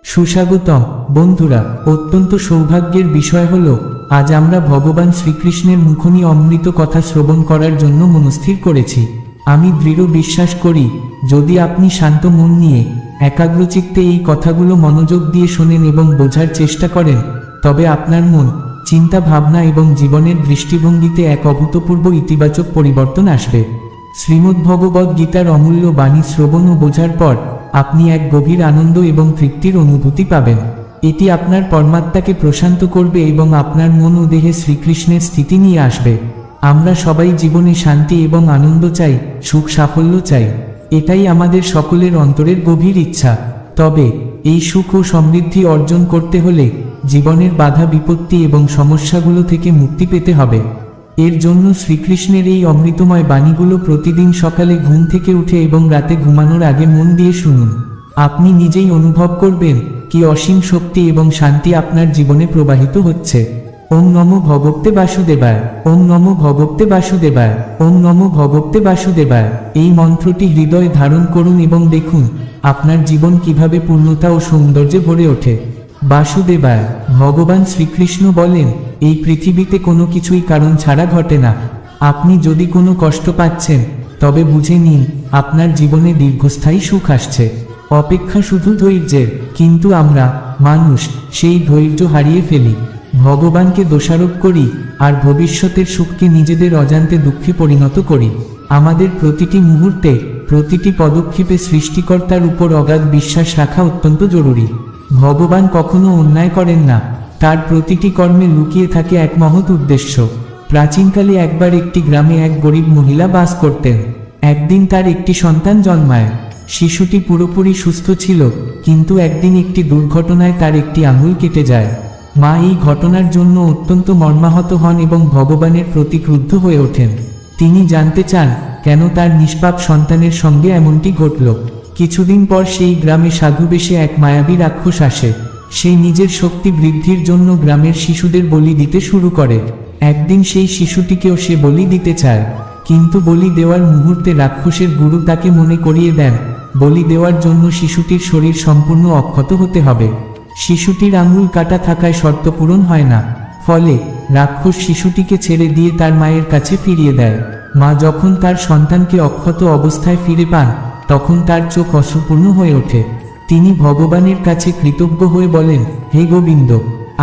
সুস্বাগতম বন্ধুরা। অত্যন্ত সৌভাগ্যের বিষয় হল আজ আমরা ভগবান শ্রীকৃষ্ণের মুখনী অমৃত কথা শ্রবণ করার জন্য মনস্থির করেছি। আমি দৃঢ় বিশ্বাস করি, যদি আপনি শান্ত মন নিয়ে একাগ্রচিত্তে এই কথাগুলো মনোযোগ দিয়ে শোনেন এবং বোঝার চেষ্টা করেন, তবে আপনার মন, চিন্তা ভাবনা এবং জীবনের দৃষ্টিভঙ্গিতে এক অভূতপূর্ব ইতিবাচক পরিবর্তন আসবে। শ্রীমদ্ভগবদ্ গীতার অমূল্য বাণী শ্রবণ ও বোঝার পর আপনি এক গভীর আনন্দ এবং তৃপ্তির অনুভূতি পাবেন। এটি আপনার পরমাত্মাকে প্রশান্ত করবে এবং আপনার মন ও দেহে শ্রীকৃষ্ণের স্থিতি নিয়ে আসবে। আমরা সবাই জীবনে শান্তি এবং আনন্দ চাই, সুখ সাফল্য চাই। এটাই আমাদের সকলের অন্তরের গভীর ইচ্ছা। তবে এই সুখ ও সমৃদ্ধি অর্জন করতে হলে জীবনের বাধা বিপত্তি এবং সমস্যাগুলো থেকে মুক্তি পেতে হবে। এর জন্য শ্রীকৃষ্ণের এই অমৃতময় বাণীগুলো প্রতিদিন সকালে ঘুম থেকে উঠে এবং রাতে ঘুমানোর আগে মন দিয়ে শুনুন। আপনি নিজেই অনুভব করবেন কি অসীম শক্তি এবং শান্তি আপনার জীবনে প্রবাহিত হচ্ছে। ওম নমো ভগবতে বাসুদেবায়, ওম নমো ভগবতে বাসুদেবায়, ওম নমো ভগবতে বাসুদেবায়। এই মন্ত্রটি হৃদয়ে ধারণ করুন এবং দেখুন আপনার জীবন কিভাবে পূর্ণতা ও সৌন্দর্যে ভরে ওঠে। বাসুদেবায়। ভগবান শ্রীকৃষ্ণ বলেন, এই পৃথিবীতে কোনো কিছুই কারণ ছাড়া ঘটে না। আপনি যদি কোনো কষ্ট পাচ্ছেন, তবে বুঝে নিন আপনার জীবনে দীর্ঘস্থায়ী সুখ আসছে। অপেক্ষা শুধু ধৈর্যের, কিন্তু আমরা মানুষ সেই ধৈর্য হারিয়ে ফেলি, ভগবানকে দোষারোপ করি আর ভবিষ্যতের সুখকে নিজেদের অজান্তে দুঃখে পরিণত করি। আমাদের প্রতিটি মুহূর্তে, প্রতিটি পদক্ষেপে সৃষ্টিকর্তার উপর অগাধ বিশ্বাস রাখা অত্যন্ত জরুরি। ভগবান কখনো অন্যায় করেন না, তার প্রতিটি কর্মে লুকিয়ে থাকে এক মহৎ উদ্দেশ্য। প্রাচীনকালে একবার একটি গ্রামে এক গরিব মহিলা বাস করতেন। একদিন তার একটি সন্তান জন্মায়। শিশুটি পুরোপুরি সুস্থ ছিল, কিন্তু একদিন একটি দুর্ঘটনায় তার একটি আঙুল কেটে যায়। মা এই ঘটনার জন্য অত্যন্ত মর্মাহত হন এবং ভগবানের প্রতি ক্রুদ্ধ হয়ে ওঠেন। তিনি জানতে চান কেন তার নিষ্পাপ সন্তানের সঙ্গে এমনটি ঘটল। কিছুদিন পর সেই গ্রামে সাধু বেশে এক মায়াবী রাক্ষস আসে। সেই নিজের শক্তি বৃদ্ধির জন্য গ্রামের শিশুদের বলি দিতে শুরু করে। একদিন সেই শিশুটিকেও সে বলি দিতে চায়, কিন্তু বলি দেওয়ার মুহূর্তে রাক্ষসের গুরু তাকে মনে করিয়ে দেন, বলি দেওয়ার জন্য শিশুটির শরীর সম্পূর্ণ অক্ষত হতে হবে। শিশুটির আঙুল কাটা থাকায় শর্ত পূরণ হয় না, ফলে রাক্ষস শিশুটিকে ছেড়ে দিয়ে তার মায়ের কাছে ফিরিয়ে দেয়। মা যখন তার সন্তানকে অক্ষত অবস্থায় ফিরে পান, তখন তার চোখ অশ্রুপূর্ণ হয়ে ওঠে। তিনি ভগবানের কাছে কৃতজ্ঞ হয়ে বলেন, হে গোবিন্দ,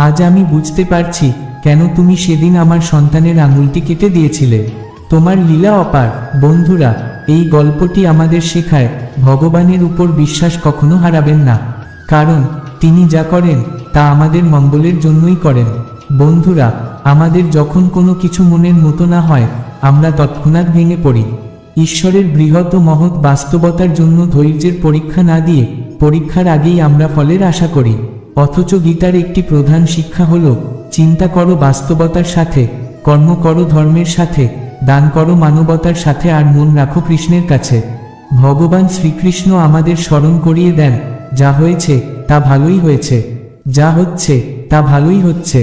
আজ আমি বুঝতে পারছি কেন তুমি সেদিন আমার সন্তানের আঙুলটি কেটে দিয়েছিলে। তোমার লীলা অপার। বন্ধুরা, এই গল্পটি আমাদের শেখায় ভগবানের উপর বিশ্বাস কখনো হারাবেন না, কারণ তিনি যা করেন তা আমাদের মঙ্গলের জন্যই করেন। বন্ধুরা, আমাদের যখন কোনো কিছু মনের মতো না হয়, আমরা তৎক্ষণাৎ ভেঙে পড়ি। ঈশ্বরের বৃহৎ ও মহৎ বাস্তবতার জন্য ধৈর্যের পরীক্ষা না দিয়ে পরীক্ষার আগেই আমরা ফলের আশা করি। অথচ গীতার একটি প্রধান শিক্ষা হল, চিন্তা করো বাস্তবতার সাথে, কর্ম করো ধর্মের সাথে, দান করো মানবতার সাথে, আর মন রাখো কৃষ্ণের কাছে। ভগবান শ্রীকৃষ্ণ আমাদের স্মরণ করিয়ে দেন, যা হয়েছে তা ভালোই হয়েছে, যা হচ্ছে তা ভালোই হচ্ছে,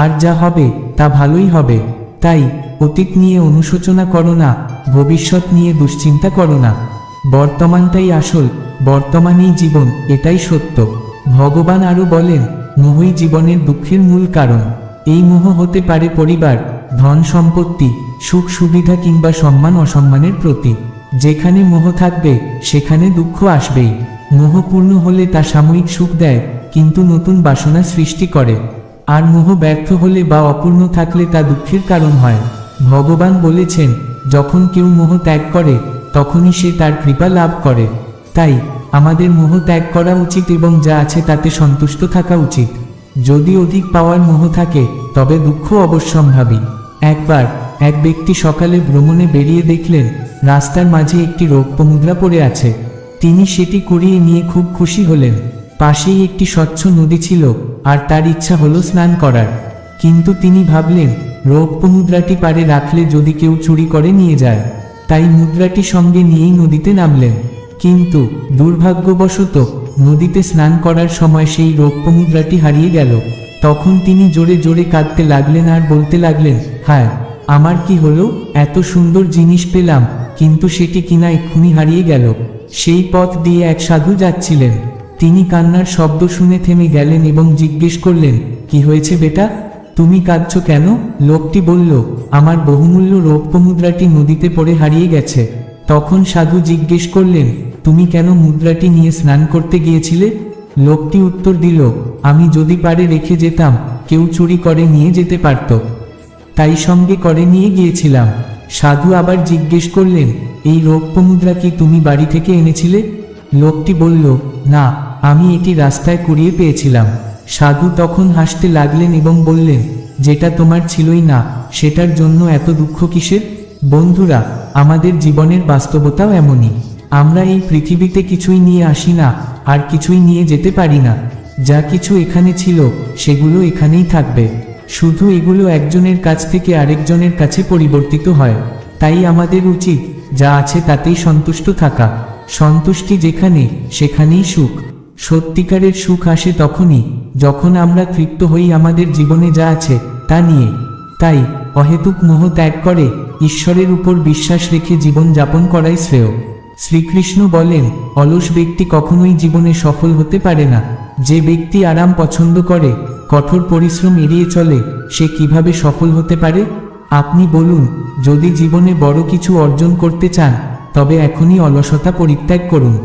আর যা হবে তা ভালোই হবে। তাই অতীত নিয়ে অনুশোচনা করো না, ভবিষ্যৎ নিয়ে দুশ্চিন্তা করো না। বর্তমানটাই আসল, বর্তমানেই জীবন, এটাই সত্য। ভগবান আরও বলেন, মোহই জীবনের দুঃখের মূল কারণ। এই মোহ হতে পারে পরিবার, ধন সম্পত্তি, সুখ সুবিধা কিংবা সম্মান অসম্মানের প্রতি। যেখানে মোহ থাকবে সেখানে দুঃখ আসবেই। মোহ পূর্ণ হলে তা সাময়িক সুখ দেয়, কিন্তু নতুন বাসনা সৃষ্টি করে। আর মোহ ব্যর্থ হলে বা অপূর্ণ থাকলে তা দুঃখের কারণ হয়। ভগবান বলেছেন, যখন কেউ মোহ ত্যাগ করে তখনই সে তার কৃপা লাভ করে। তাই আমাদের মোহ ত্যাগ করা উচিত এবং যা আছে তাতে সন্তুষ্ট থাকা উচিত। যদি অধিক পাওয়ার মোহ থাকে, তবে দুঃখ অবশ্যম্ভাবী। একবার এক ব্যক্তি সকালে ভ্রমণে বেরিয়ে দেখলেন রাস্তার মাঝে একটি রৌপ্য মুদ্রা পড়ে আছে। তিনি সেটি কুড়িয়ে নিয়ে খুব খুশি হলেন। পাশেই একটি স্বচ্ছ নদী ছিল, আর তার ইচ্ছা হলো স্নান করার। কিন্তু তিনি ভাবলেন, রৌপ্য মুদ্রাটি পাড়ে রাখলে যদি কেউ চুরি করে নিয়ে যায়। তাই মুদ্রাটি সঙ্গে নিয়েই নদীতে নামলেন। কিন্তু দুর্ভাগ্যবশত নদীতে স্নান করার সময় সেই রৌপ্য মুদ্রাটি হারিয়ে গেল। তখন তিনি জোরে জোরে কাঁদতে লাগলেন আর বলতে লাগলেন, হায়, আমার কি হলো? এত সুন্দর জিনিস পেলাম, কিন্তু সেটি কিনা এক্ষুনি হারিয়ে গেল। সেই পথ দিয়ে এক সাধু যাচ্ছিলেন। তিনি কান্নার শব্দ শুনে থেমে গেলেন এবং জিজ্ঞেস করলেন, কি হয়েছে বেটা, তুমি কাঁদছো কেন? লোকটি বলল, আমার বহুমূল্য রৌপ্য মুদ্রাটি নদীতে পড়ে হারিয়ে গেছে। তখন সাধু জিজ্ঞেস করলেন, তুমি কেন মুদ্রাটি নিয়ে স্নান করতে গিয়েছিলে? লোকটি উত্তর দিল, আমি যদি পারে রেখে যেতাম, কেউ চুরি করে নিয়ে যেতে পারত, তাই সঙ্গে করে নিয়ে গিয়েছিলাম। সাধু আবার জিজ্ঞেস করলেন, এই রৌপ্য মুদ্রা কি তুমি বাড়ি থেকে এনেছিলে? লোকটি বলল, না, আমি এটি রাস্তায় কুড়িয়ে পেয়েছিলাম। সাধু তখন হাসতে লাগলেন এবং বললেন, যেটা তোমার ছিলই না, সেটার জন্য এত দুঃখ কিসের? বন্ধুরা, আমাদের জীবনের বাস্তবতাও এমনই। আমরা এই পৃথিবীতে কিছুই নিয়ে আসি না, আর কিছুই নিয়ে যেতে পারি না। যা কিছু এখানে ছিল, সেগুলো এখানেই থাকবে, শুধু এগুলো একজনের কাছ থেকে আরেকজনের কাছে পরিবর্তিত হয়। তাই আমাদের উচিত যা আছে তাতেই সন্তুষ্ট থাকা। সন্তুষ্টি যেখানে, সেখানেই সুখ। সত্যিকারের সুখ আসে তখনই যখন আমরা তৃপ্ত হই আমাদের জীবনে যা আছে তা নিয়ে। তাই অহেতুক মোহ ত্যাগ করে ঈশ্বরের উপর বিশ্বাস রেখে জীবন যাপন করাই শ্রেয়। শ্রীকৃষ্ণ বলেন, অলস ব্যক্তি কখনোই জীবনে সফল হতে পারে না। যে ব্যক্তি আরাম পছন্দ করে, কঠোর পরিশ্রম এড়িয়ে চলে, সে কিভাবে সফল হতে পারে? আপনি বলুন, যদি জীবনে বড় কিছু অর্জন করতে চান, তবে এখনই অলসতা পরিত্যাগ করুন।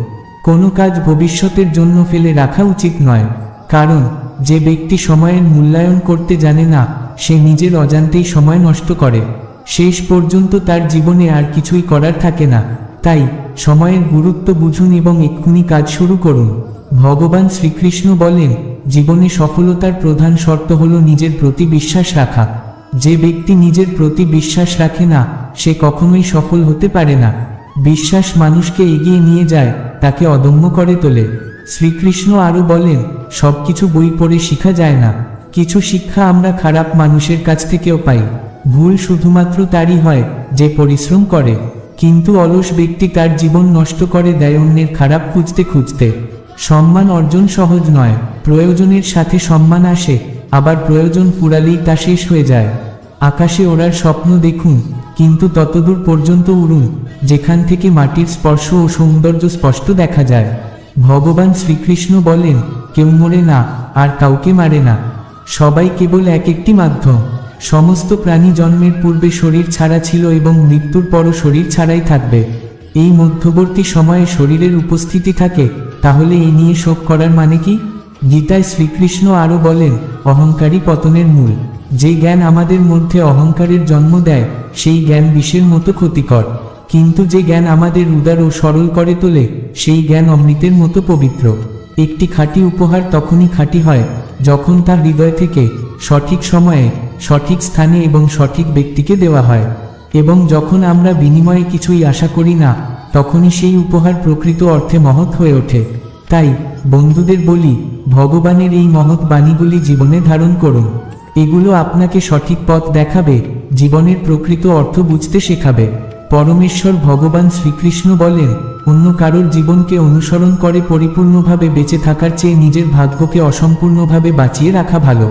কোনো কাজ ভবিষ্যতের জন্য ফেলে রাখা উচিত নয়, কারণ যে ব্যক্তি সময়ের মূল্যায়ন করতে জানে না, সে নিজের অজান্তেই সময় নষ্ট করে। শেষ পর্যন্ত তার জীবনে আর কিছুই করার থাকে না। তাই সময়ের গুরুত্ব বুঝুন এবং এক্ষুনি কাজ শুরু করুন। ভগবান শ্রীকৃষ্ণ বলেন, জীবনে সফলতার প্রধান শর্ত হল নিজের প্রতি বিশ্বাস রাখা। যে ব্যক্তি নিজের প্রতি বিশ্বাস রাখে না, সে কখনোই সফল হতে পারে না। বিশ্বাস মানুষকে এগিয়ে নিয়ে যায়, তাকে অদম্য করে তোলে। শ্রীকৃষ্ণ আরও বলেন, সবকিছু বই পড়ে শেখা যায় না। কিছু শিক্ষা আমরা খারাপ মানুষের কাছ থেকেও পাই। ভুল শুধুমাত্র তারই হয় যে পরিশ্রম করে, কিন্তু অলস ব্যক্তি তার জীবন নষ্ট করে দেয় অন্যের খারাপ খুঁজতে খুঁজতে। সম্মান অর্জন সহজ নয়। প্রয়োজনের সাথে সম্মান আসে, আবার প্রয়োজন ফুরালেই তা শেষ হয়ে যায়। আকাশে ওড়ার স্বপ্ন দেখুন, কিন্তু ততদূর পর্যন্ত উড়ুন যেখান থেকে মাটির স্পর্শ ও সৌন্দর্য স্পষ্ট দেখা যায়। ভগবান শ্রীকৃষ্ণ বলেন, কেউ মরে না, আর কাউকে মারে না। সবাই কেবল এক একটি মাধ্যম। সমস্ত প্রাণী জন্মের পূর্বে শরীর ছাড়া ছিল এবং মৃত্যুর পরও শরীর ছাড়াই থাকবে। এই মধ্যবর্তী সময়ে শরীরের উপস্থিতি থাকে, তাহলে এই নিয়ে শোক করার মানে কি? গীতায় শ্রীকৃষ্ণ আরও বলেন, অহংকারই পতনের মূল। যে জ্ঞান আমাদের মধ্যে অহংকারের জন্ম দেয়, সেই জ্ঞান বিষের মতো ক্ষতিকর। কিন্তু যে জ্ঞান আমাদের উদার ও সরল করে তোলে, সেই জ্ঞান অমৃতের মতো পবিত্র। একটি খাঁটি উপহার তখনই খাঁটি হয় যখন তা হৃদয় থেকে, সঠিক সময়ে, সঠিক স্থানে এবং সঠিক ব্যক্তিকে দেওয়া হয়। এবং যখন আমরা বিনিময়ে কিছুই আশা করি না, তখনই সেই উপহার প্রকৃত অর্থে মহৎ হয়ে ওঠে। তাই বন্ধুদের বলি, ভগবানের এই মহৎ বাণীগুলি জীবনে ধারণ করুন। এগুলো আপনাকে সঠিক পথ দেখাবে, জীবনের প্রকৃত অর্থ বুঝতে শেখাবে। পরমেশ্বর ভগবান শ্রীকৃষ্ণ বলেন, অন্য কারোর জীবনকে অনুসরণ করে পরিপূর্ণভাবে বেঁচে থাকার চেয়ে নিজের ভাগ্যকে অসম্পূর্ণভাবে বাঁচিয়ে রাখা ভালো।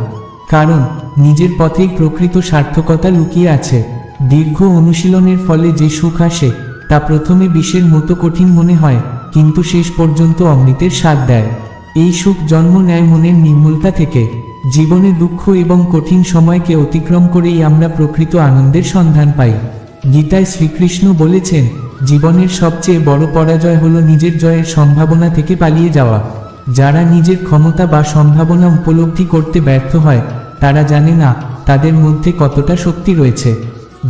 কারণ নিজের পথেই প্রকৃত সার্থকতা লুকিয়ে আছে। দীর্ঘ অনুশীলনের ফলে যে সুখ আসে, তা প্রথমে বিষের মতো কঠিন মনে হয়, কিন্তু শেষ পর্যন্ত অমৃতের স্বাদ দেয়। এই সুখ জন্ম নেয় মনের নির্মলতা থেকে। জীবনে দুঃখ এবং কঠিন সময়কে অতিক্রম করেই আমরা প্রকৃত আনন্দের সন্ধান পাই। গীতায় শ্রীকৃষ্ণ বলেছেন, জীবনের সবচেয়ে বড় পরাজয় হলো নিজের জয়ের সম্ভাবনা থেকে পালিয়ে যাওয়া। যারা নিজের ক্ষমতা বা সম্ভাবনা উপলব্ধি করতে ব্যর্থ হয়, তারা জানে না তাদের মধ্যে কতটা শক্তি রয়েছে।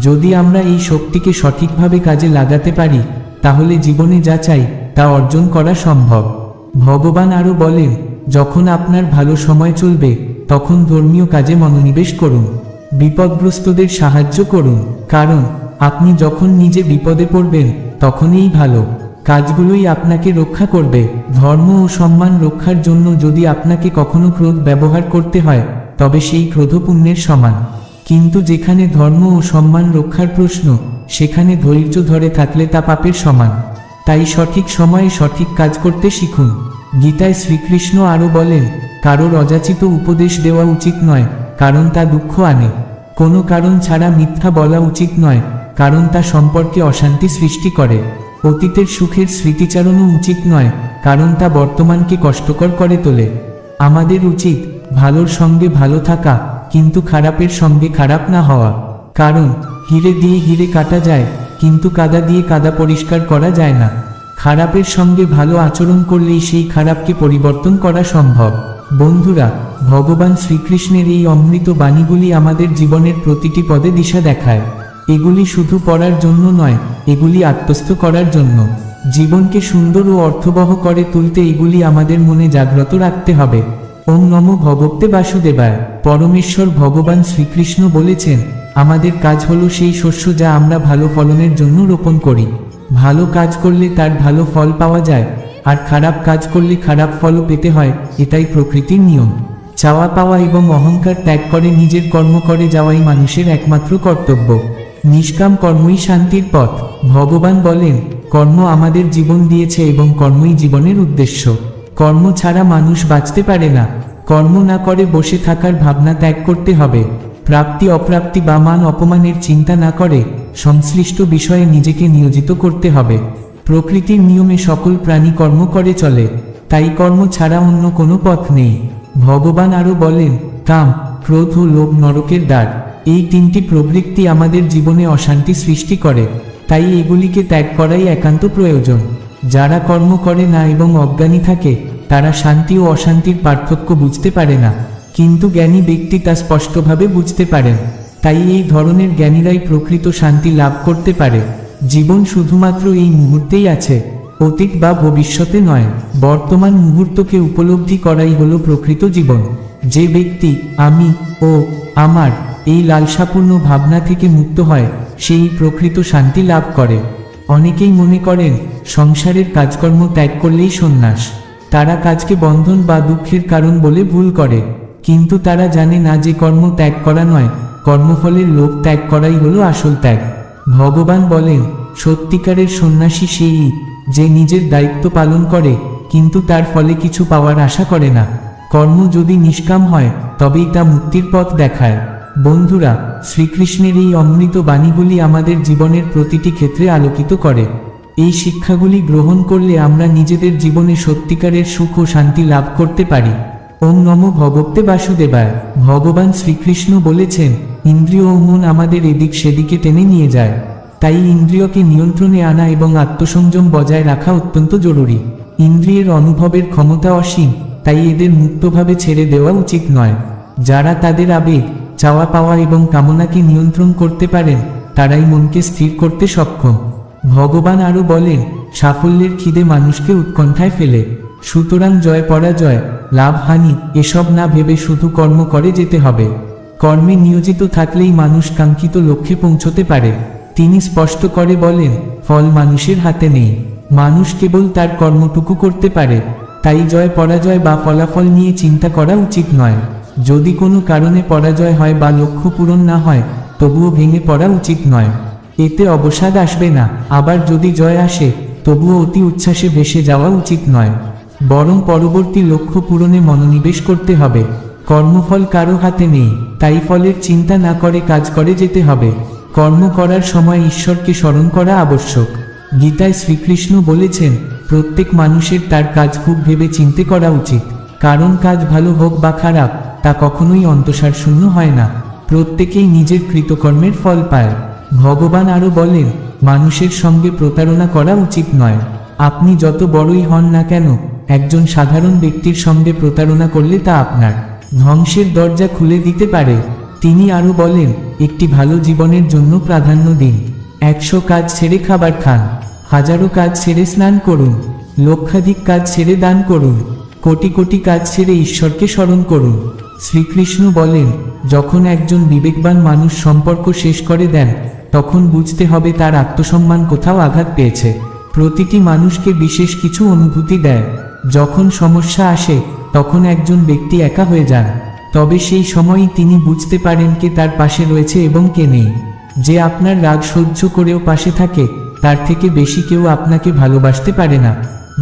যদি আমরা এই শক্তিকে সঠিকভাবে কাজে লাগাতে পারি, তাহলে জীবনে যা চাই তা অর্জন করা সম্ভব। ভগবান আরও বলেন, যখন আপনার ভালো সময় চলবে, তখন ধর্মীয় কাজে মনোনিবেশ করুন। বিপদগ্রস্তদের সাহায্য করুন, কারণ আপনি যখন নিজে বিপদে পড়বেন, তখনই এই ভালো কাজগুলোই আপনাকে রক্ষা করবে। ধর্ম ও সম্মান রক্ষার জন্য যদি আপনাকে কখনো ক্রোধ ব্যবহার করতে হয়, তবে সেই ক্রোধ পুণ্যের সমান। কিন্তু যেখানে ধর্ম ও সম্মান রক্ষার প্রশ্ন, সেখানে ধৈর্য ধরে থাকলে তা পাপের সমান। তাই সঠিক সময়ে সঠিক কাজ করতে শিখুন। গীতায় শ্রীকৃষ্ণ আরও বলেন, কারোর অযাচিত উপদেশ দেওয়া উচিত নয়, কারণ তা দুঃখ আনে। কোনো কারণ ছাড়া মিথ্যা বলা উচিত নয়, কারণ তা সম্পর্কে অশান্তি সৃষ্টি করে। অতীতের সুখের স্মৃতিচারণও উচিত নয়, কারণ তা বর্তমানকে কষ্টকর করে তোলে। আমাদের উচিত ভালোর সঙ্গে ভালো থাকা, কিন্তু খারাপের সঙ্গে খারাপ না হওয়া। কারণ হিরে দিয়ে হিরে কাটা যায়, কিন্তু কাদা দিয়ে কাদা পরিষ্কার করা যায় না। খারাপের সঙ্গে ভালো আচরণ করলেই সেই খারাপকে পরিবর্তন করা সম্ভব। বন্ধুরা, ভগবান শ্রীকৃষ্ণের এই অমৃত বাণীগুলি আমাদের জীবনের প্রতিটি পদে দিশা দেখায়। এগুলি শুধু পড়ার জন্য নয়, এগুলি আত্মস্থ করার জন্য। জীবনকে সুন্দর ও অর্থবহ করে তুলতে এগুলি আমাদের মনে জাগ্রত রাখতে হবে। ওম নমো ভগবতে বাসুদেবায়। পরমেশ্বর ভগবান শ্রীকৃষ্ণ বলেছেন, আমাদের কাজ হলো সেই শস্য যা আমরা ভালো ফলনের জন্য রোপণ করি। ভালো কাজ করলে তার ভালো ফল পাওয়া যায়, আর খারাপ কাজ করলে খারাপ ফলও পেতে হয়। এটাই প্রকৃতির নিয়ম। চাওয়া পাওয়া এবং অহংকার ত্যাগ করে নিজের কর্ম করে যাওয়াই মানুষের একমাত্র কর্তব্য। নিষ্কাম কর্মই শান্তির পথ। ভগবান বলেন, কর্ম আমাদের জীবন দিয়েছে এবং কর্মই জীবনের উদ্দেশ্য। কর্ম ছাড়া মানুষ বাঁচতে পারে না। কর্ম না করে বসে থাকার ভাবনা ত্যাগ করতে হবে। প্রাপ্তি অপ্রাপ্তি বা মান অপমানের চিন্তা না করে সংশ্লিষ্ট বিষয়ে নিজেকে নিয়োজিত করতে হবে। প্রকৃতির নিয়মে সকল প্রাণী কর্ম করে চলে, তাই কর্ম ছাড়া অন্য কোনো পথ নেই। ভগবান আরও বলেন, কাম, ক্রোধ ও লোভ নরকের দ্বার। এই তিনটি প্রবৃত্তি আমাদের জীবনে অশান্তি সৃষ্টি করে, তাই এগুলিকে ত্যাগ করাই একান্ত প্রয়োজন। যারা কর্ম করে না এবং অজ্ঞানী থাকে, তারা শান্তি ও অশান্তির পার্থক্য বুঝতে পারে না, কিন্তু জ্ঞানী ব্যক্তি তা স্পষ্টভাবে বুঝতে পারেন। তাই এই ধরনের জ্ঞানীরাই প্রকৃত শান্তি লাভ করতে পারে। জীবন শুধুমাত্র এই মুহূর্তেই আছে, অতীত বা ভবিষ্যতে নয়। বর্তমান মুহূর্তকে উপলব্ধি করাই হলো প্রকৃত জীবন। যে ব্যক্তি আমি ও আমার এই লালসাপূর্ণ ভাবনা থেকে মুক্ত হয়, সেই প্রকৃত শান্তি লাভ করে। অনেকেই মনে করেন সংসারের কাজকর্ম ত্যাগ করলেই সন্ন্যাস। তারা কাজকে বন্ধন বা দুঃখের কারণ বলে ভুল করে, কিন্তু তারা জানে না যে কর্ম ত্যাগ করা নয়, কর্মফলের লোভ ত্যাগ করাই হলো আসল ত্যাগ। ভগবান বলেন, সত্যিকারের সন্ন্যাসী সেই যে নিজের দায়িত্ব পালন করে, কিন্তু তার ফলে কিছু পাওয়ার আশা করে না। কর্ম যদি নিষ্কাম হয়, তবেই তা মুক্তির পথ দেখায়। বন্ধুরা, শ্রীকৃষ্ণের এই অমৃত বাণীগুলি আমাদের জীবনের প্রতিটি ক্ষেত্রে আলোকিত করে। এই শিক্ষাগুলি গ্রহণ করলে আমরা নিজেদের জীবনে সত্যিকারের সুখ ও শান্তি লাভ করতে পারি। ওম নমো ভগবতে বাসুদেবায়। ভগবান শ্রীকৃষ্ণ বলেছেন, ইন্দ্রিয় ও মন আমাদের এদিক সেদিকে টেনে নিয়ে যায়। তাই ইন্দ্রিয়কে নিয়ন্ত্রণে আনা এবং আত্মসংযম বজায় রাখা অত্যন্ত জরুরি। ইন্দ্রিয়ের অনুভবের ক্ষমতা অসীম, তাই এদের মুক্তভাবে ছেড়ে দেওয়া উচিত নয়। যারা তাদের আবেগ, চাওয়া পাওয়া এবং কামনাকে নিয়ন্ত্রণ করতে পারেন, তারাই মনকে স্থির করতে সক্ষম। ভগবান আরও বলেন, সাফল্যের খিদে মানুষকে উৎকণ্ঠায় ফেলে। সুতরাং জয় পরাজয়, লাভ হানি এসব না ভেবে শুধু কর্ম করে যেতে হবে। কর্মে নিয়োজিত থাকলেই মানুষ কাঙ্ক্ষিত লক্ষ্যে পৌঁছতে পারে। তিনি স্পষ্ট করে বলেন, ফল মানুষের হাতে নেই, মানুষ কেবল তার কর্মটুকু করতে পারে। তাই জয় পরাজয় বা ফলাফল নিয়ে চিন্তা করা উচিত নয়। যদি কোনো কারণে পরাজয় হয় বা লক্ষ্য পূরণ না হয়, তবুও ভেঙে পড়া উচিত নয়। এতে অবসাদ আসবে না। আবার যদি জয় আসে, তবুও অতি উচ্ছ্বাসে ভেসে যাওয়া উচিত নয়, বরং পরবর্তী লক্ষ্য পূরণে মনোনিবেশ করতে হবে। কর্মফল কারো হাতে নেই, তাই ফলের চিন্তা না করে কাজ করে যেতে হবে। কর্ম করার সময় ঈশ্বরকে স্মরণ করা আবশ্যক। গীতায় শ্রীকৃষ্ণ বলেছেন, প্রত্যেক মানুষের তার কাজ খুব ভেবে চিন্তে করা উচিত, কারণ কাজ ভালো হোক বা খারাপ, তা কখনোই অন্তঃসার শূন্য হয় না। প্রত্যেকেই নিজের কৃতকর্মের ফল পায়। ভগবান আরও বলেন, মানুষের সঙ্গে প্রতারণা করা উচিত নয়। আপনি যত বড়ই হন না কেন, একজন সাধারণ ব্যক্তির সঙ্গে প্রতারণা করলে তা আপনার ধ্বংসের দরজা খুলে দিতে পারে। তিনি আরও বলেন, একটি ভালো জীবনের জন্য প্রাধান্য দিন। 100 কাজ ছেড়ে খাবার খান, হাজারো কাজ ছেড়ে স্নান করুন, লক্ষাধিক কাজ ছেড়ে দান করুন, কোটি কোটি কাজ ছেড়ে ঈশ্বরকে স্মরণ করুন। শ্রীকৃষ্ণ বলেন, যখন একজন বিবেকবান মানুষ সম্পর্ক শেষ করে দেন, তখন বুঝতে হবে তার আত্মসম্মান কোথাও আঘাত পেয়েছে। প্রতিটি মানুষকে বিশেষ কিছু অনুভূতি দেয়। যখন সমস্যা আসে, তখন একজন ব্যক্তি একা হয়ে যান, তবে সেই সময়ই তিনি বুঝতে পারেন কে তার পাশে রয়েছে এবং কে নেই। যে আপনার রাগ সহ্য করেও পাশে থাকে, তার থেকে বেশি কেউ আপনাকে ভালোবাসতে পারে না।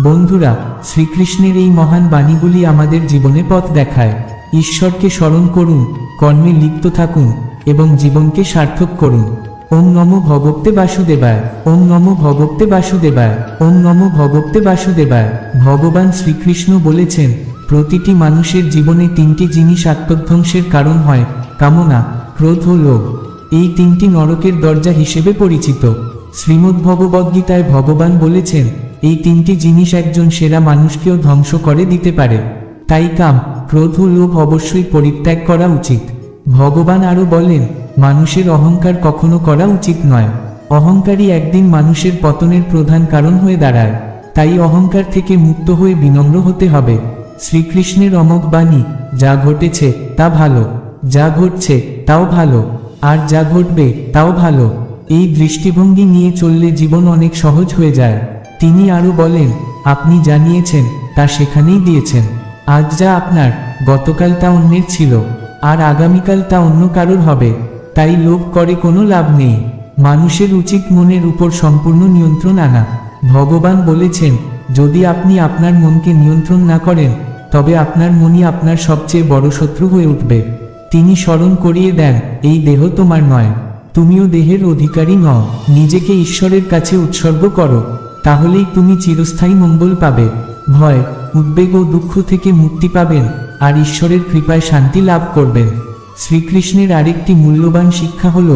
বন্ধুরা, শ্রীকৃষ্ণের এই মহান বাণীগুলি আমাদের জীবনে পথ দেখায়। ঈশ্বরকে স্মরণ করুন, কর্মে লিপ্ত থাকুন এবং জীবনকে সার্থক করুন। ওম নমো ভগবতে বাসুদেবায়, ওম নমো ভগবতে বাসুদেবায়, ওম নমো ভগবতে বাসুদেবায়। ভগবান শ্রীকৃষ্ণ বলেছেন, প্রতিটি মানুষের জীবনে তিনটি জিনিস আত্মধ্বংসের কারণ হয়: কামনা, ক্রোধ ও লোভ। এই তিনটি নরকের দরজা হিসেবে পরিচিত। শ্রীমদ্ভগবদ্গীতায় ভগবান বলেছেন, এই তিনটি জিনিস একজন সেরা মানুষকেও ধ্বংস করে দিতে পারে। তাই কাম, ক্রোধ ও লোভ অবশ্যই পরিত্যাগ করা উচিত। ভগবান আরও বলেন, মানুষের অহংকার কখনো করা উচিত নয়। অহংকারই একদিন মানুষের পতনের প্রধান কারণ হয়ে দাঁড়ায়। তাই অহংকার থেকে মুক্ত হয়ে বিনম্র হতে হবে। শ্রীকৃষ্ণের অমোঘ বাণী, যা ঘটেছে তা ভালো, যা ঘটছে তাও ভালো, আর যা ঘটবে তাও ভালো। এই দৃষ্টিভঙ্গি নিয়ে চললে জীবন অনেক সহজ হয়ে যায়। তিনি আরও বলেন, আপনি জানিয়েছেন তা সেখানেই দিয়েছেন। আজ যা আপনার, গতকাল তা অন্যের ছিল, আর আগামীকাল তা অন্য কারোর হবে। তাই লোভ করে কোনো লাভ নেই। মানুষের উচিত মনের উপর সম্পূর্ণ নিয়ন্ত্রণ আনা। ভগবান বলেছেন, যদি আপনি আপনার মনকে নিয়ন্ত্রণ না করেন, তবে আপনার মনই আপনার সবচেয়ে বড় শত্রু হয়ে উঠবে। তিনি স্মরণ করিয়ে দেন, এই দেহ তোমার নয়, তুমিও দেহের অধিকারী নও। নিজেকে ঈশ্বরের কাছে উৎসর্গ করো, তাহলেই তুমি চিরস্থায়ী মঙ্গল পাবে। ভয়, উদ্বেগ ও দুঃখ থেকে মুক্তি পাবেন, আর ঈশ্বরের কৃপায় শান্তি লাভ করবেন। শ্রীকৃষ্ণের আরেকটি মূল্যবান শিক্ষা হল,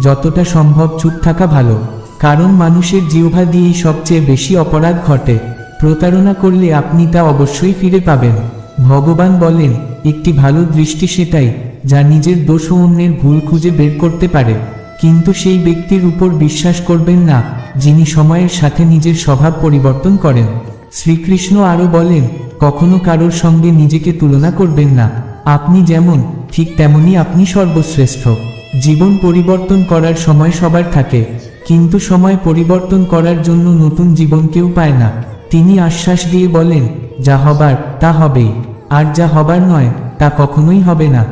যতটা সম্ভব চুপ থাকা ভালো। কারণ মানুষের জিহ্বা দিয়েই সবচেয়ে বেশি অপরাধ ঘটে। প্রতারণা করলে আপনি তা অবশ্যই ফিরে পাবেন। ভগবান বলেন, একটি ভালো দৃষ্টি সেটাই যা নিজের দোষ ও অন্যের ভুল খুঁজে বের করতে পারে। কিন্তু সেই ব্যক্তির উপর বিশ্বাস করবেন না, যিনি সময়ের সাথে নিজের স্বভাব পরিবর্তন করেন। শ্রীকৃষ্ণ আরও বলেন, কখনো কারোর সঙ্গে নিজেকে তুলনা করবেন না। আপনি যেমন, ঠিক তেমনই আপনি সর্বশ্রেষ্ঠ। জীবন পরিবর্তন করার সময় সবার থাকে, কিন্তু সময় পরিবর্তন করার জন্য নতুন জীবন কেউ পায় না। তিনি আশ্বাস দিয়ে বলেন, যা হবার তা হবেই, আর যা হবার নয় তা কখনোই হবে না।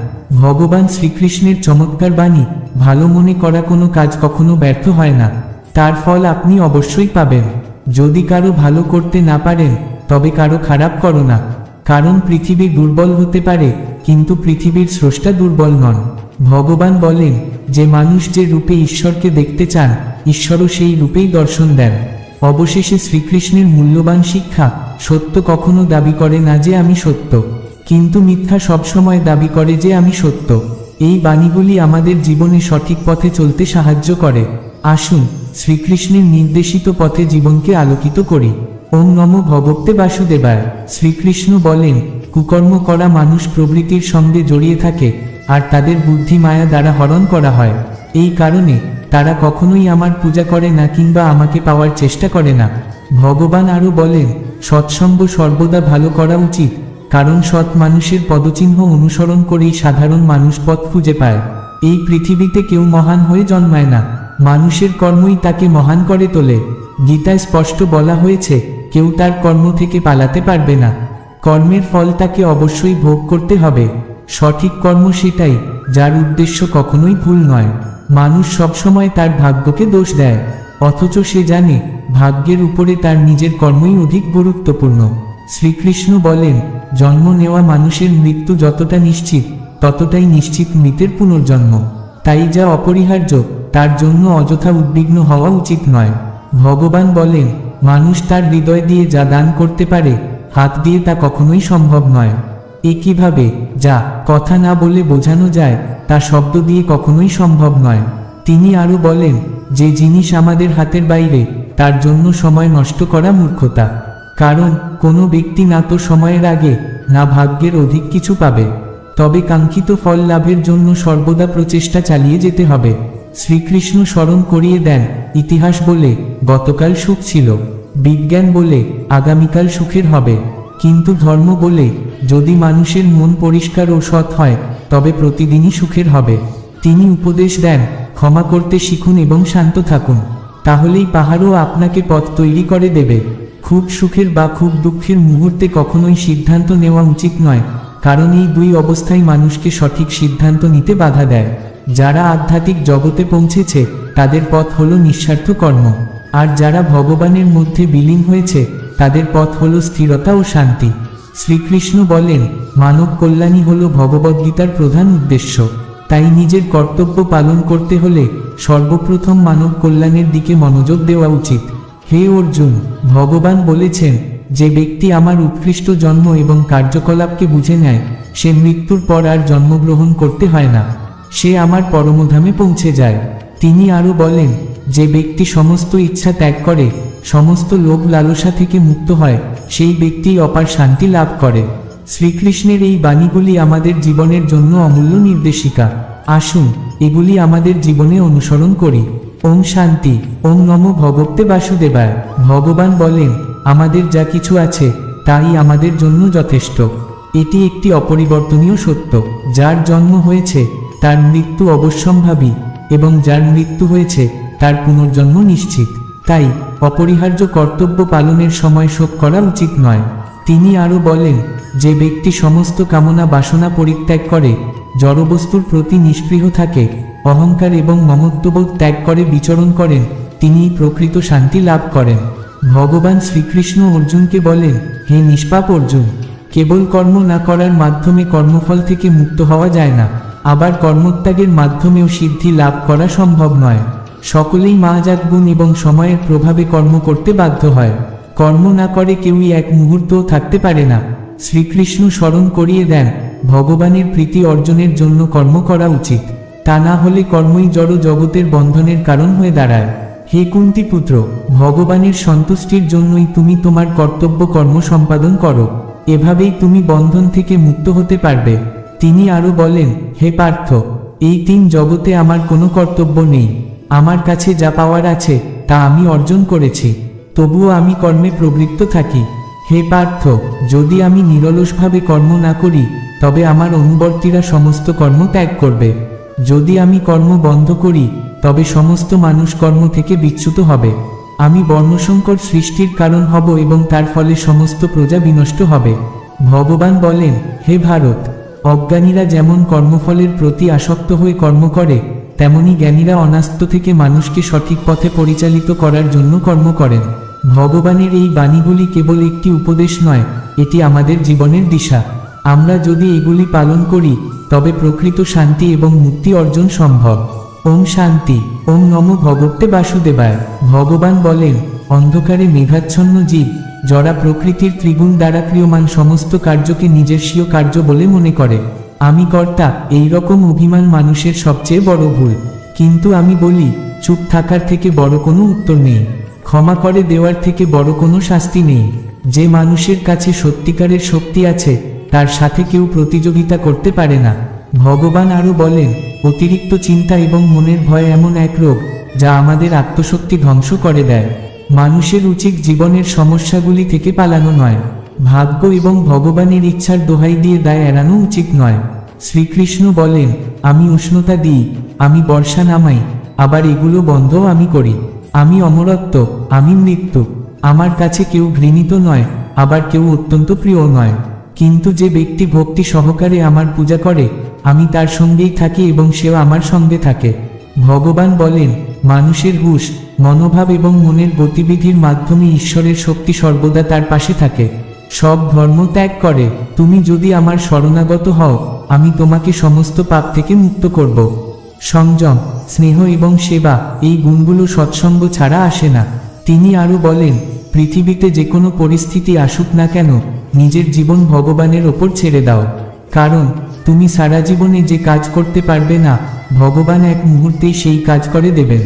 ভগবান শ্রীকৃষ্ণের চমৎকার বাণী, ভালো মনে করা কোনো কাজ কখনো ব্যর্থ হয় না, তার ফল আপনি অবশ্যই পাবেন। যদি কারো ভালো করতে না পারেন, তবে কারো খারাপ করো না। কারণ পৃথিবী দুর্বল হতে পারে, কিন্তু পৃথিবীর স্রষ্টা দুর্বল নন। ভগবান বলেন, যে মানুষ যে রূপে ঈশ্বরকে দেখতে চান, ঈশ্বরও সেই রূপেই দর্শন দেন। অবশেষে শ্রীকৃষ্ণের মূল্যবান শিক্ষা, সত্য কখনো দাবি করে না যে আমি সত্য, কিন্তু মিথ্যা সবসময় দাবি করে যে আমি সত্য। এই বাণীগুলি আমাদের জীবনে সঠিক পথে চলতে সাহায্য করে। আসুন, শ্রীকৃষ্ণের নির্দেশিত পথে জীবনকে আলোকিত করি। ওম নমো ভগবতে বাসুদেবায়। শ্রীকৃষ্ণ বলেন, কুকর্ম করা মানুষ প্রবৃত্তির সঙ্গে জড়িয়ে থাকে, আর তাদের বুদ্ধি মায়া দ্বারা হরণ করা হয়। এই কারণে তারা কখনোই আমার পূজা করে না কিংবা আমাকে পাওয়ার চেষ্টা করে না। ভগবান আরও বলেন, সৎসঙ্গ সর্বদা ভালো করা উচিত, কারণ সৎ মানুষের পদচিহ্ন অনুসরণ করেই সাধারণ মানুষ পথ খুঁজে পায়। এই পৃথিবীতে কেউ মহান হয়ে জন্মায় না, মানুষের কর্মই তাকে মহান করে তোলে। গীতায় স্পষ্ট বলা হয়েছে, কেউ তার কর্ম থেকে পালাতে পারবে না। কর্মের ফল তাকে অবশ্যই ভোগ করতে হবে। সঠিক কর্ম সেটাই, যার উদ্দেশ্য কখনোই ভুল নয়। মানুষ সবসময় তার ভাগ্যকে দোষ দেয়, অথচ সে জানে ভাগ্যের উপরে তার নিজের কর্মই অধিক গুরুত্বপূর্ণ। শ্রীকৃষ্ণ বলেন, জন্ম নেওয়া মানুষের মৃত্যু যতটা নিশ্চিত, ততটাই নিশ্চিত মৃতের পুনর্জন্ম। তাই যা অপরিহার্য, তার জন্য অযথা উদ্বিগ্ন হওয়া উচিত নয়। ভগবান বলেন, মানুষ তার হৃদয় দিয়ে যা দান করতে পারে, হাত দিয়ে তা কখনোই সম্ভব নয়। একইভাবে যা কথা না বলে বোঝানো যায়, তা শব্দ দিয়ে কখনোই সম্ভব নয়। তিনি আরও বলেন, যে জিনিস আমাদের হাতের বাইরে, তার জন্য সময় নষ্ট করা মূর্খতা। কারণ কোনো ব্যক্তি না তো সময়ের আগে, না ভাগ্যের অধিক কিছু পাবে। তবে কাঙ্ক্ষিত ফল লাভের জন্য সর্বদা প্রচেষ্টা চালিয়ে যেতে হবে। শ্রীকৃষ্ণ স্মরণ করিয়ে দেন, ইতিহাস বলে গতকাল সুখ ছিল, বিজ্ঞান বলে আগামীকাল সুখের হবে, কিন্তু ধর্ম বলে যদি মানুষের মন পরিষ্কার ও সৎ হয়, তবে প্রতিদিনই সুখের হবে। তিনি উপদেশ দেন, ক্ষমা করতে শিখুন এবং শান্ত থাকুন, তাহলেই পাহাড়ও আপনাকে পথ তৈরি করে দেবে। খুব সুখের বা খুব দুঃখের মুহূর্তে কখনোই সিদ্ধান্ত নেওয়া উচিত নয়, কারণ এই দুই অবস্থায় মানুষকে সঠিক সিদ্ধান্ত নিতে বাধা দেয়। যারা আধ্যাত্মিক জগতে পৌঁছেছে, তাদের পথ হলো নিঃস্বার্থ কর্ম, আর যারা ভগবানের মধ্যে বিলীন হয়েছে, তাদের পথ হলো স্থিরতা ও শান্তি। শ্রীকৃষ্ণ বলেন, মানব কল্যাণই হলো ভগবদ্গীতার প্রধান উদ্দেশ্য। তাই নিজের কর্তব্য পালন করতে হলে সর্বপ্রথম মানব কল্যাণের দিকে মনোযোগ দেওয়া উচিত। হে অর্জুন, ভগবান বলেছেন, যে ব্যক্তি আমার উৎকৃষ্ট জন্ম এবং কার্যকলাপকে বুঝে নেয়, সে মৃত্যুর পর আর জন্মগ্রহণ করতে হয় না, সে আমার পরমধামে পৌঁছে যায়। তিনি আরও বলেন, যে ব্যক্তি সমস্ত ইচ্ছা ত্যাগ করে, সমস্ত লোভ লালসা থেকে মুক্ত হয়, সেই ব্যক্তি অপার শান্তি লাভ করে। শ্রীকৃষ্ণের এই বাণীগুলি আমাদের জীবনের জন্য অমূল্য নির্দেশিকা। আসুন এগুলি আমাদের জীবনে অনুসরণ করি। ওম শান্তি। ওম নমো ভগবতে বাসুদেবায়। ভগবান বলেন, আমাদের যা কিছু আছে তাই আমাদের জন্য যথেষ্ট। এটি একটি অপরিবর্তনীয় সত্য। যার জন্ম হয়েছে তার মৃত্যু অবশ্যম্ভাবী, এবং যার মৃত্যু হয়েছে তার পুনর্জন্ম নিশ্চিত। তাই অপরিহার্য কর্তব্য পালনের সময় শোক করা উচিত নয়। তিনি আরও বলেন, যে ব্যক্তি সমস্ত কামনা বাসনা পরিত্যাগ করে, জড়বস্তুর প্রতি নিষ্পৃহ থাকে, অহংকার এবং মমত্ববোধ ত্যাগ করে বিচরণ করেন, তিনিই প্রকৃত শান্তি লাভ করেন। ভগবান শ্রীকৃষ্ণ অর্জুনকে বলেন, হে নিষ্পাপ অর্জুন, কেবল কর্ম না করার মাধ্যমে কর্মফল থেকে মুক্ত হওয়া যায় না, আবার কর্মত্যাগের মাধ্যমেও সিদ্ধি লাভ করা সম্ভব নয়। সকলেই মায়াজাত গুণ এবং সময়ের প্রভাবে কর্ম করতে বাধ্য হয়। কর্ম না করে কেউই এক মুহূর্তও থাকতে পারে না। শ্রীকৃষ্ণ স্মরণ করিয়ে দেন, ভগবানের প্রীতি অর্জনের জন্য কর্ম করা উচিত, তা না হলে কর্মই জড় জগতের বন্ধনের কারণ হয়ে দাঁড়ায়। হে কুন্তি পুত্র, ভগবানের সন্তুষ্টির জন্যই তুমি তোমার কর্তব্য কর্ম সম্পাদন করো, এভাবেই তুমি বন্ধন থেকে মুক্ত হতে পারবে। তিনি আরও বলেন, হে পার্থ, এই তিন জগতে আমার কোনো কর্তব্য নেই। আমার কাছে যা পাওয়ার আছে তা আমি অর্জন করেছি, তবুও আমি কর্মে প্রবৃত্ত থাকি। হে পার্থ, যদি আমি নিরলসভাবে কর্ম না করি, তবে আমার অনুবর্তীরা সমস্ত কর্ম ত্যাগ করবে। যদি আমি কর্ম বন্ধ করি, তবে সমস্ত মানুষ কর্ম থেকে বিচ্যুত হবে। আমি বর্ণসংকর সৃষ্টির কারণ হব এবং তার ফলে সমস্ত প্রজা বিনষ্ট হবে। ভগবান বলেন, হে ভারত, অজ্ঞানীরা যেমন কর্মফলের প্রতি আসক্ত হয়ে কর্ম করে, তেমনি জ্ঞানীরা অনাস্ত থেকে মানুষকে সঠিক পথে পরিচালিত করার জন্য কর্ম করেন। ভগবানের এই বাণীগুলি কেবল একটি উপদেশ নয়, এটি আমাদের জীবনের দিশা। আমরা যদি এগুলি পালন করি, তবে প্রকৃত শান্তি এবং মুক্তি অর্জন সম্ভব। ওম শান্তি। ওম নমো ভগবতে বাসুদেবায়। ভগবান বলেন, অন্ধকারে মেঘাচ্ছন্ন জীব, যারা প্রকৃতির ত্রিগুণ দ্বারা ক্রিয়মান সমস্ত কার্যকে নিজের স্বীয় কার্য বলে মনে করে, আমি কর্তা, এই রকম অভিমান মানুষের সবচেয়ে বড় ভুল। কিন্তু আমি বলি, চুপ থাকার থেকে বড় কোনো উত্তর নেই, ক্ষমা করে দেওয়ার থেকে বড় কোনো শাস্তি নেই। যে মানুষের কাছে সত্যিকারের শক্তি আছে, তার সাথে কেউ প্রতিযোগিতা করতে পারে না। ভগবান আরও বলেন, অতিরিক্ত চিন্তা এবং মনের ভয় এমন এক রোগ, যা আমাদের আত্মশক্তি ধ্বংস করে দেয়। মানুষের উচিত জীবনের সমস্যাগুলি থেকে পালানো নয়, ভাগ্য এবং ভগবানের ইচ্ছার দোহাই দিয়ে দায় এড়ানো উচিত নয়। শ্রীকৃষ্ণ বলেন, আমি উষ্ণতা দিই, আমি বর্ষা নামাই, আবার এগুলো বন্ধও আমি করি। আমি অমরত্ব, আমি মৃত্যু। আমার কাছে কেউ ঘৃণিত নয়, আবার কেউ অত্যন্ত প্রিয় নয়। কিন্তু যে ব্যক্তি ভক্তি সহকারে আমার পূজা করে, আমি তার সঙ্গেই থাকি এবং সেও আমার সঙ্গে থাকে। ভগবান বলেন, মানুষের হুঁশ, মনোভাব এবং মনের গতিবিধির মাধ্যমে ঈশ্বরের শক্তি সর্বদা তার পাশে থাকে। সব ধর্ম ত্যাগ করে তুমি যদি আমার শরণাগত হও, আমি তোমাকে সমস্ত পাপ থেকে মুক্ত করব। সংযম, স্নেহ এবং সেবা, এই গুণগুলো সৎসঙ্গ ছাড়া আসে না। তিনি আরও বলেন, পৃথিবীতে যে কোনো পরিস্থিতি আসুক না কেন, নিজের জীবন ভগবানের ওপর ছেড়ে দাও, কারণ তুমি সারা জীবনে যে কাজ করতে পারবে না, ভগবান এক মুহূর্তেই সেই কাজ করে দেবেন।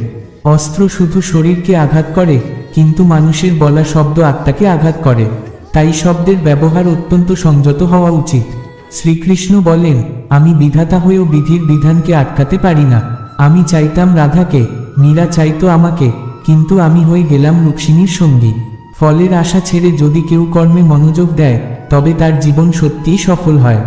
অস্ত্র শুধু শরীরকে আঘাত করে, কিন্তু মানুষের বলা শব্দ আত্মাকে আঘাত করে। তাই শব্দের ব্যবহার অত্যন্ত সংযত হওয়া উচিত। শ্রীকৃষ্ণ বলেন, আমি বিধাতা হয়েও বিধির বিধানকে আটকাতে পারি না। আমি চাইতাম রাধাকে, মীরা চাইতো আমাকে, কিন্তু আমি হয়ে গেলাম রুক্মিণীর সঙ্গী। ফলের আশা ছেড়ে যদি কেউ কর্মে মনোযোগ দেয়, তবে তার জীবন সত্যিই সফল হয়।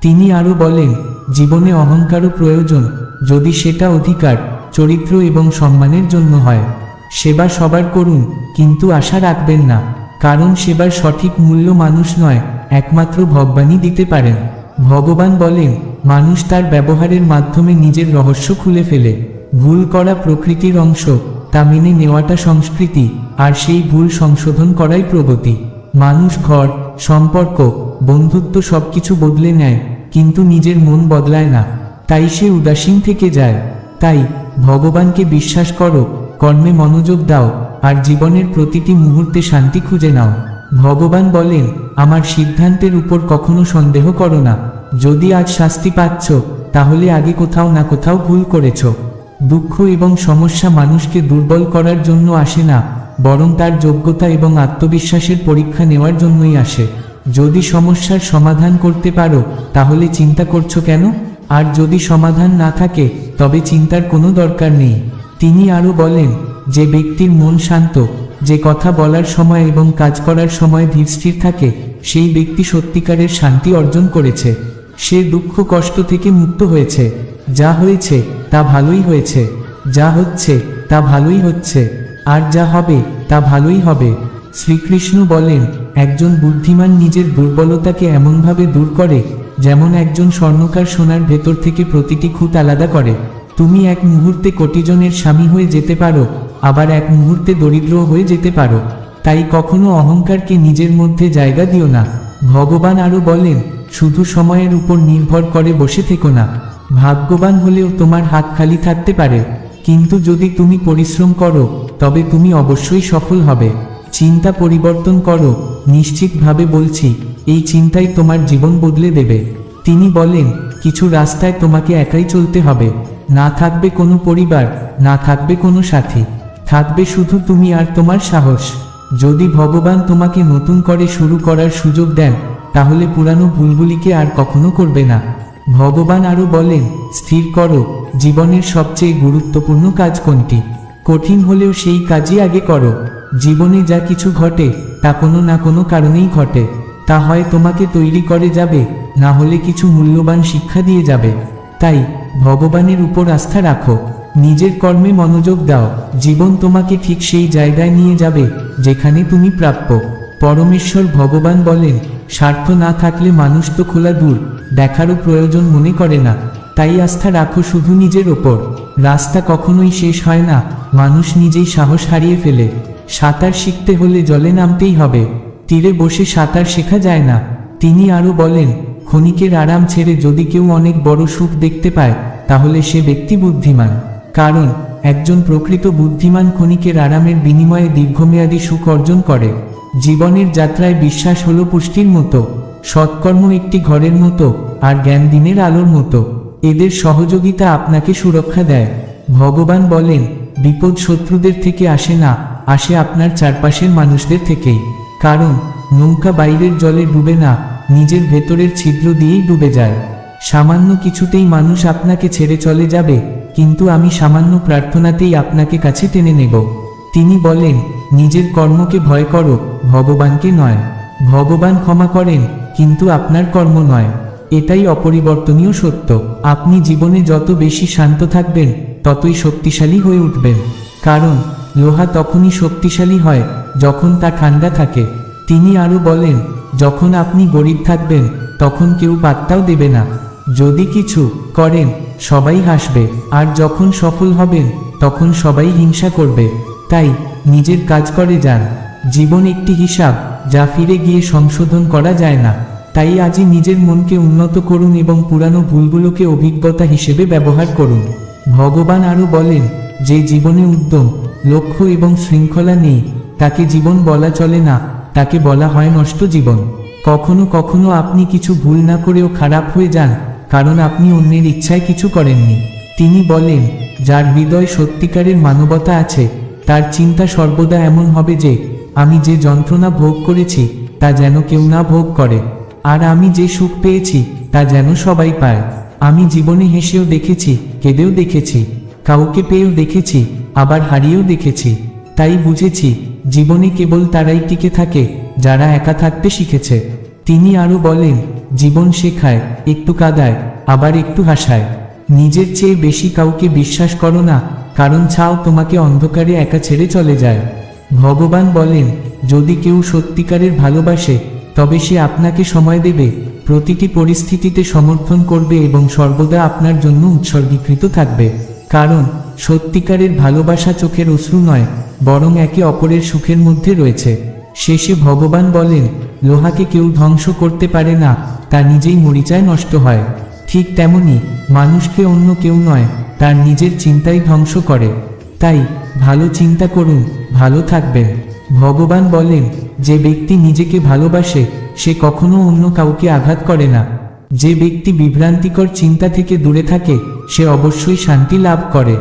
তিনি আরও বলেন, জীবনে অহংকারও প্রয়োজন, যদি সেটা অধিকার, চরিত্র এবং সম্মানের জন্য হয়। সেবা সবার করুন, কিন্তু আশা রাখবেন না, কারণ সেবার সঠিক মূল্য মানুষ নয়, একমাত্র ভগবানই দিতে পারেন। ভগবান বলেন, মানুষ তার ব্যবহারের মাধ্যমে নিজের রহস্য খুলে ফেলে। ভুল করা প্রকৃতির অংশ, তা মেনে নেওয়াটা সংস্কৃতি, আর সেই ভুল সংশোধন করাই প্রগতি। মানুষ ঘর, সম্পর্ক, বন্ধুত্ব সবকিছু বদলে নেয়, কিন্তু নিজের মন বদলায় না। তাই সে উদাসীন থেকে যায়। তাই ভগবানকে বিশ্বাস করো, কর্মে মনোযোগ দাও, আর জীবনের প্রতিটি মুহূর্তে শান্তি খুঁজে নাও। ভগবান বলেন, আমার সিদ্ধান্তের উপর কখনো সন্দেহ করো না। যদি আজ শাস্তি পাচ্ছ, তাহলে আগে কোথাও না কোথাও ভুল করেছ। দুঃখ এবং সমস্যা মানুষকে দুর্বল করার জন্য আসে না, বরং তার যোগ্যতা এবং আত্মবিশ্বাসের পরীক্ষা নেওয়ার জন্যই আসে। যদি সমস্যার সমাধান করতে পারো, তাহলে চিন্তা করছো কেন? আর যদি সমাধান না থাকে, তবে চিন্তার কোনো দরকার নেই। তিনি আরও বলেন, যে ব্যক্তির মন শান্ত, যে কথা বলার সময় এবং কাজ করার সময় ধীরস্থির থাকে, সেই ব্যক্তি সত্যিকারের শান্তি অর্জন করেছে। সে দুঃখ কষ্ট থেকে মুক্ত হয়েছে। যা হয়েছে তা ভালোই হয়েছে, যা হচ্ছে তা ভালোই হচ্ছে, আর যা হবে তা ভালোই হবে। শ্রীকৃষ্ণ বলেন, একজন বুদ্ধিমান নিজের দুর্বলতাকে এমনভাবে দূর করে, যেমন একজন স্বর্ণকার সোনার ভেতর থেকে প্রতিটি খুঁত আলাদা করে। তুমি এক মুহূর্তে কোটিজনের স্বামী হয়ে যেতে পারো, আবার এক মুহূর্তে দরিদ্র হয়ে যেতে পারো। তাই কখনো অহংকারকে নিজের মধ্যে জায়গা দিও না। ভগবান আরও বলেন, শুধু সময়ের উপর নির্ভর করে বসে থেকো না। ভাগ্যবান হলেও তোমার হাত খালি থাকতে পারে, কিন্তু যদি তুমি পরিশ্রম করো, তবে তুমি অবশ্যই সফল হবে। চিন্তা পরিবর্তন করো, নিশ্চিতভাবে বলছি, এই চিন্তাই তোমার জীবন বদলে দেবে। তিনি বলেন, কিছু রাস্তায় তোমাকে একাই চলতে হবে। না থাকবে কোনো পরিবার, না থাকবে কোনো সাথী, থাকবে শুধু তুমি আর তোমার সাহস। যদি ভগবান তোমাকে নতুন করে শুরু করার সুযোগ দেন, তাহলে পুরানো ভুলগুলিকে আর কখনো করবে না। ভগবান আরও বলেন, স্থির করো, জীবনের সবচেয়ে গুরুত্বপূর্ণ কাজ কোনটি। কঠিন হলেও সেই কাজই আগে করো। জীবনে যা কিছু ঘটে, তা কোনো না কোনো কারণেই ঘটে। তা হয় তোমাকে তৈরি করে যাবে, না হলে কিছু মূল্যবান শিক্ষা দিয়ে যাবে। তাই ভগবানের উপর আস্থা রাখো, নিজের কর্মে মনোযোগ দাও। জীবন তোমাকে ঠিক সেই জায়গায় নিয়ে যাবে, যেখানে তুমি প্রাপ্য। পরমেশ্বর ভগবান বলেন, স্বার্থ না থাকলে মানুষ তো খোলা দূর দেখারও প্রয়োজন মনে করে না। তাই আস্থা রাখো শুধু নিজের ওপর। রাস্তা কখনোই শেষ হয় না, মানুষ নিজেই সাহস হারিয়ে ফেলে। সাঁতার শিখতে হলে জলে নামতেই হবে, তীরে বসে সাঁতার শেখা যায় না। তিনি আরও বলেন, ক্ষণিকের আরাম ছেড়ে যদি কেউ অনেক বড় সুখ দেখতে পায়, তাহলে সে ব্যক্তি বুদ্ধিমান। কারণ একজন প্রকৃত বুদ্ধিমান ক্ষণিকের আরামের বিনিময়ে দীর্ঘমেয়াদী সুখ অর্জন করে। জীবনের যাত্রায় বিশ্বাস হলো পুষ্টির মতো, সৎকর্ম একটি ঘরের মতো, আর জ্ঞান দিনের আলোর মতো। এদের সহযোগিতা আপনাকে সুরক্ষা দেয়। ভগবান বলেন, বিপদ শত্রুদের থেকে আসে না, আসে আপনার চারপাশের মানুষদের থেকেই। কারণ নৌকা বাইরের জলে ডুবে না, নিজের ভেতরের ছিদ্র দিয়েই ডুবে যায়। সামান্য কিছুতেই মানুষ আপনাকে ছেড়ে চলে যাবে, কিন্তু আমি সামান্য প্রার্থনাতেই আপনাকে কাছে টেনে নেব। তিনি বলেন, নিজের কর্মকে ভয় করো, ভগবানকে নয়। ভগবান ক্ষমা করেন, কিন্তু আপনার কর্ম নয়। এটাই অপরিবর্তনীয় সত্য। আপনি জীবনে যত বেশি শান্ত থাকবেন, ততই শক্তিশালী হয়ে উঠবেন। কারণ লোহা তখনই শক্তিশালী হয় যখন তা ঠান্ডা থাকে। তিনি আরও বলেন, যখন আপনি গরিব থাকবেন, তখন কেউ পাত্তাও দেবে না। যদি কিছু করেন, সবাই হাসবে, আর যখন সফল হবেন, তখন সবাই হিংসা করবে। তাই নিজের কাজ করে যান। জীবন একটি হিসাব, যা ফিরে গিয়ে সংশোধন করা যায় না। তাই আজই নিজের মনকে উন্নত করুন এবং পুরানো ভুলগুলোকে অভিজ্ঞতা হিসেবে ব্যবহার করুন। ভগবান আরও বলেন, যে জীবনে উদ্যম, লক্ষ্য এবং শৃঙ্খলা নেই, তাকে জীবন বলা চলে না, তাকে বলা হয় নষ্ট জীবন। কখনো কখনো আপনি কিছু ভুল না করেও খারাপ হয়ে যান, কারণ আপনি অন্যের ইচ্ছায় কিছু করেননি। তিনি বলেন, যার হৃদয় সত্যিকারের মানবতা আছে, তার চিন্তা সর্বদা এমন হবে যে, আমি যে যন্ত্রণা ভোগ করেছি, তা যেন কেউ না ভোগ করে, আর আমি যে সুখ পেয়েছি, তা যেন সবাই পায়। আমি জীবনে হেসেও দেখেছি, কেঁদেও দেখেছি, কাউকে পেয়েও দেখেছি, আবার হারিয়েও দেখেছি। তাই বুঝেছি, জীবনে কেবল তারাই টিকে থাকে, যারা একা থাকতে শিখেছে। তিনি আরও বলেন, জীবন শেখায়, একটু কাঁদায়, আবার একটু হাসায়। নিজের চেয়ে বেশি কাউকে বিশ্বাস করো না, কারণ ছাও তোমাকে অন্ধকারে একা ছেড়ে চলে যায়। ভগবান বলেন, যদি কেউ সত্যিকারের ভালোবাসে, তবে সে আপনাকে সময় দেবে, প্রতিটি পরিস্থিতিতে সমর্থন করবে এবং সর্বদা আপনার জন্য উৎসর্গীকৃত থাকবে। কারণ সত্যিকারের ভালোবাসা চোখের অশ্রু নয়, বরং একে অপরের সুখের মধ্যে রয়েছে। শেষে ভগবান বলেন, লোহাকে কেউ ধ্বংস করতে পারে না, তা নিজেই মরিচায় নষ্ট হয়। ঠিক তেমনি মানুষকে অন্য কেউ নয়, তার নিজের চিন্তাই ধ্বংস করে। তাই ভালো চিন্তা করুন, ভালো থাকবেন। ভগবান বলেন, যে ব্যক্তি নিজেকে ভালোবাসে সে কখনো অন্য কাউকে আঘাত করে না। যে ব্যক্তি বিভ্রান্তিকর চিন্তা থেকে দূরে থাকে সে অবশ্যই শান্তি লাভ করে।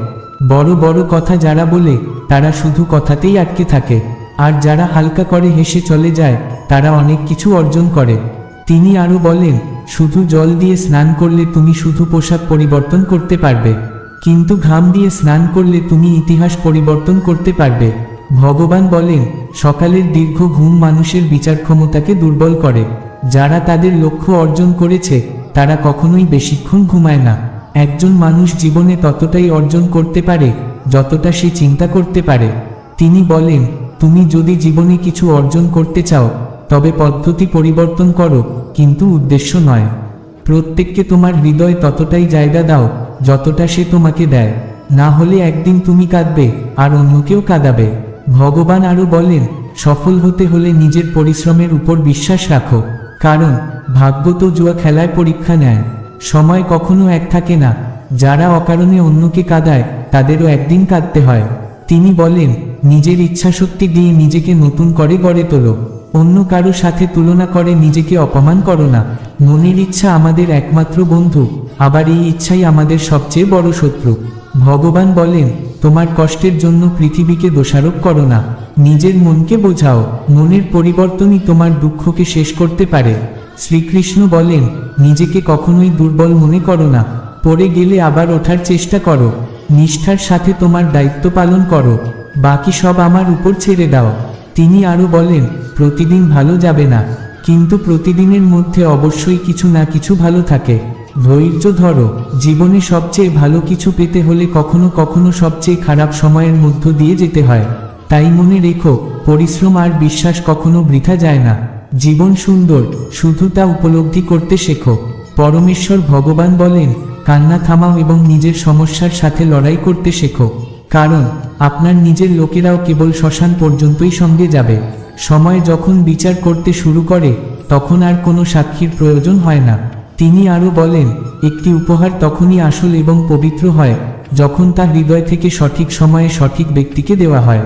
বড় বড় কথা যারা বলে তারা শুধু কথাতেই আটকে থাকে, আর যারা হালকা করে হেসে চলে যায় তারা অনেক কিছু অর্জন করে। তিনি আরও বলেন, শুধু জল দিয়ে স্নান করলে তুমি শুধু পোশাক পরিবর্তন করতে পারবে, কিন্তু ঘাম দিয়ে স্নান করলে তুমি ইতিহাস পরিবর্তন করতে পারবে। ভগবান বলেন, সকালের দীর্ঘ ঘুম মানুষের বিচার ক্ষমতাকে দুর্বল করে। যারা তাদের লক্ষ্য অর্জন করেছে তারা কখনোই বেশিক্ষণ ঘুমায় না। একজন মানুষ জীবনে ততটাই অর্জন করতে পারে যতটা সে চিন্তা করতে পারে। তিনি বলেন, তুমি যদি জীবনে কিছু অর্জন করতে চাও তবে পদ্ধতি পরিবর্তন করো, কিন্তু উদ্দেশ্য নয়। প্রত্যেককে তোমার হৃদয় ততটাই জায়গা দাও যতটা সে তোমাকে দেয়, না হলে একদিন তুমি কাঁদবে আর অন্যকেও কাঁদাবে। ভগবান আরও বলেন, সফল হতে হলে নিজের পরিশ্রমের উপর বিশ্বাস রাখো, কারণ ভাগ্য তো জুয়া খেলায় পরীক্ষা নেয়। সময় কখনো এক থাকে না। যারা অকারণে অন্যকে কাঁদায় তাদেরও একদিন কাঁদতে হয়। তিনি বলেন, নিজের ইচ্ছাশক্তি দিয়ে নিজেকে নতুন করে গড়ে তোলো, অন্য কারো সাথে তুলনা করে নিজেকে অপমান করো না। মনের ইচ্ছা আমাদের একমাত্র বন্ধু, আবার এই ইচ্ছাই আমাদের সবচেয়ে বড় শত্রু। ভগবান বলেন, তোমার কষ্টের জন্য পৃথিবীকে দোষারোপ করো না, নিজের মনকে বোঝাও। মনের পরিবর্তনই তোমার দুঃখকে শেষ করতে পারে। শ্রীকৃষ্ণ বলেন, নিজেকে কখনোই দুর্বল মনে করো না, পড়ে গেলে আবার ওঠার চেষ্টা করো। নিষ্ঠার সাথে তোমার দায়িত্ব পালন করো, বাকি সব আমার উপর ছেড়ে দাও। তিনি আরও বলেন, প্রতিদিন ভালো যাবে না, কিন্তু প্রতিদিনের মধ্যে অবশ্যই কিছু না কিছু ভালো থাকে। ধৈর্য ধরো, জীবনে সবচেয়ে ভালো কিছু পেতে হলে কখনো কখনো সবচেয়ে খারাপ সময়ের মধ্য দিয়ে যেতে হয়। তাই মনে রেখো, পরিশ্রম আর বিশ্বাস কখনো বৃথা যায় না। জীবন সুন্দর, শুধু তা উপলব্ধি করতে শেখো। পরমেশ্বর ভগবান বলেন, কান্না থামাও এবং নিজের সমস্যার সাথে লড়াই করতে শেখো, কারণ আপনার নিজের লোকেরাও কেবল শ্মশান পর্যন্তই সঙ্গে যাবে। সময় যখন বিচার করতে শুরু করে তখন আর কোনো সাক্ষীর প্রয়োজন হয় না। তিনি আরও বলেন, একটি উপহার তখনই আসল এবং পবিত্র হয় যখন তা হৃদয় থেকে সঠিক সময়ে সঠিক ব্যক্তিকে দেওয়া হয়।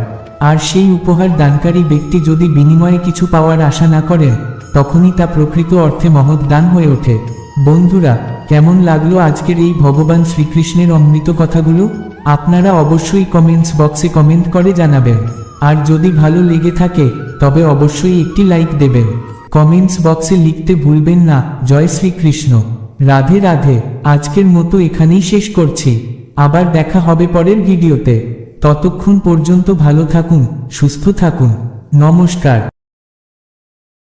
আর সেই উপহার দানকারী ব্যক্তি যদি বিনিময়ে কিছু পাওয়ার আশা না করেন তখনই তা প্রকৃত অর্থে মহৎ দান হয়ে ওঠে। বন্ধুরা, কেমন লাগলো আজকের এই ভগবান শ্রীকৃষ্ণের অমৃত কথাগুলো? আপনারা অবশ্যই কমেন্টস বক্সে কমেন্ট করে জানাবেন। আর যদি ভালো লেগে থাকে তবে অবশ্যই একটি লাইক দেবেন। কমেন্টস বক্সে লিখতে ভুলবেন না, জয় শ্রীকৃষ্ণ, রাধে রাধে। আজকের মতো এখানেই শেষ করছি, আবার দেখা হবে পরের ভিডিওতে। ততক্ষণ পর্যন্ত ভালো থাকুন, সুস্থ থাকুন। নমস্কার।